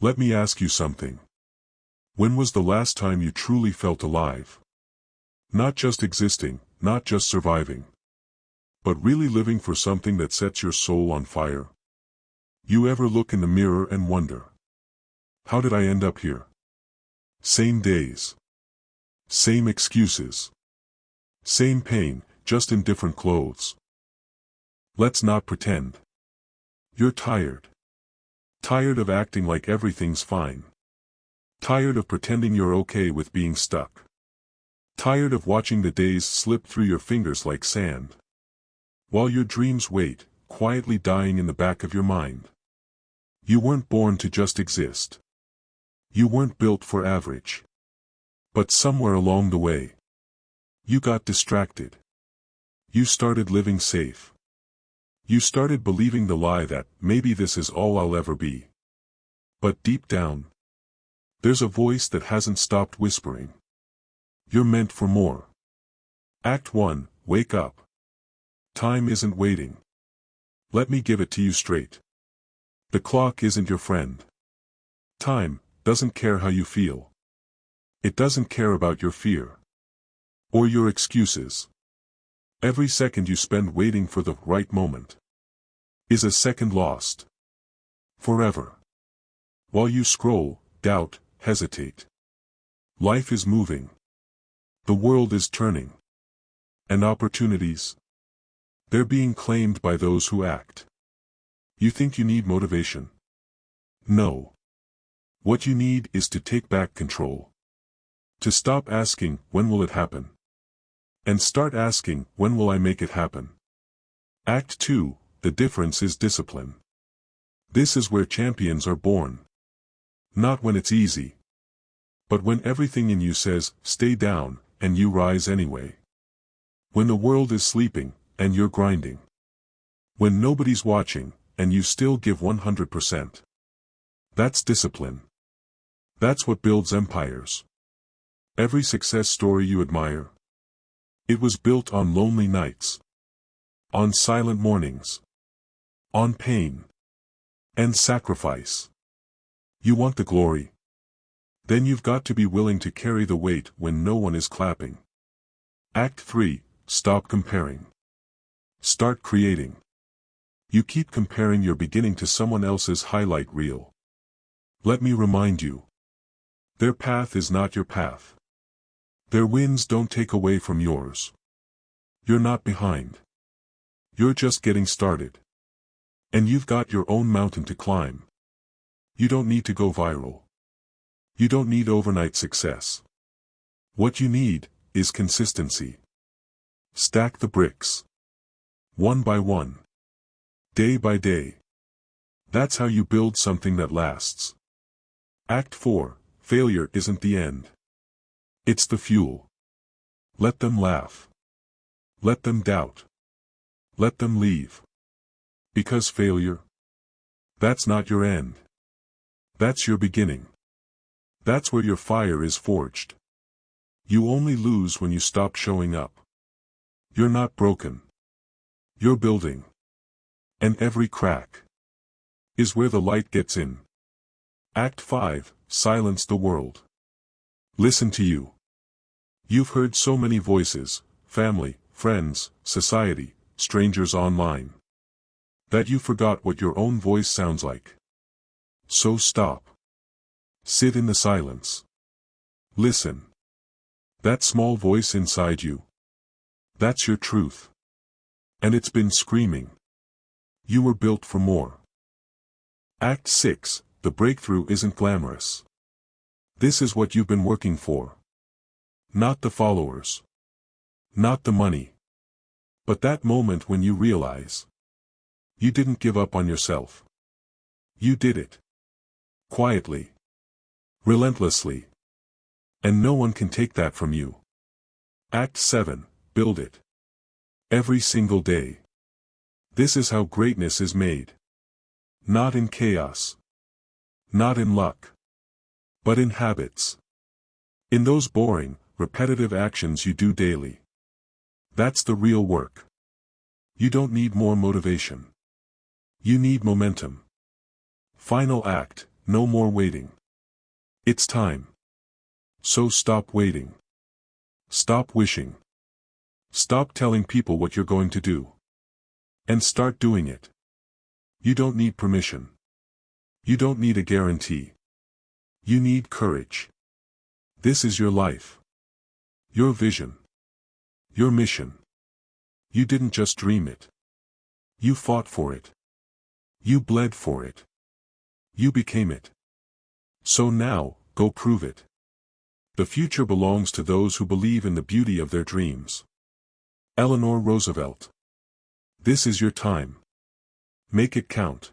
Let me ask you something. When was the last time you truly felt alive? Not just existing, not just surviving, but really living for something that sets your soul on fire. You ever look in the mirror and wonder, how did I end up here? Same days. Same excuses. Same pain, just in different clothes. Let's not pretend. You're tired. Tired of acting like everything's fine. Tired of pretending you're okay with being stuck. Tired of watching the days slip through your fingers like sand, while your dreams wait, quietly dying in the back of your mind. You weren't born to just exist. You weren't built for average. But somewhere along the way, you got distracted. You started living safe. You started believing the lie that maybe this is all I'll ever be. But deep down, there's a voice that hasn't stopped whispering. You're meant for more. Act 1, wake up. Time isn't waiting. Let me give it to you straight. The clock isn't your friend. Time doesn't care how you feel. It doesn't care about your fear. Or your excuses. Every second you spend waiting for the right moment is a second lost. Forever. While you scroll, doubt, hesitate. Life is moving. The world is turning. And opportunities, they're being claimed by those who act. You think you need motivation? No. What you need is to take back control. To stop asking, when will it happen? And start asking, when will I make it happen? Act 2, the difference is discipline. This is where champions are born. Not when it's easy, but when everything in you says, stay down, and you rise anyway. When the world is sleeping, and you're grinding. When nobody's watching, and you still give 100%. That's discipline. That's what builds empires. Every success story you admire, it was built on lonely nights. On silent mornings. On pain. And sacrifice. You want the glory? Then you've got to be willing to carry the weight when no one is clapping. Act 3, stop comparing. Start creating. You keep comparing your beginning to someone else's highlight reel. Let me remind you. Their path is not your path. Their wins don't take away from yours. You're not behind. You're just getting started. And you've got your own mountain to climb. You don't need to go viral. You don't need overnight success. What you need is consistency. Stack the bricks. One by one. Day by day. That's how you build something that lasts. Act 4, failure isn't the end. It's the fuel. Let them laugh. Let them doubt. Let them leave. Because failure, that's not your end. That's your beginning. That's where your fire is forged. You only lose when you stop showing up. You're not broken. You're building. And every crack is where the light gets in. Act 5, silence the world. Listen to you. You've heard so many voices, family, friends, society, strangers online, that you forgot what your own voice sounds like. So stop. Sit in the silence. Listen. That small voice inside you. That's your truth. And it's been screaming. You were built for more. Act 6, the breakthrough isn't glamorous. This is what you've been working for. Not the followers. Not the money. But that moment when you realize you didn't give up on yourself. You did it. Quietly. Relentlessly. And no one can take that from you. Act 7, build it. Every single day. This is how greatness is made. Not in chaos. Not in luck. But in habits. In those boring, repetitive actions you do daily. That's the real work. You don't need more motivation. You need momentum. Final act, No more waiting. It's time. So stop waiting. Stop wishing. Stop telling people what you're going to do. And start doing it. You don't need permission. You don't need a guarantee. You need courage. This is your life. Your vision. Your mission. You didn't just dream it. You fought for it. You bled for it. You became it. So now, go prove it. The future belongs to those who believe in the beauty of their dreams. Eleanor Roosevelt. This is your time. Make it count.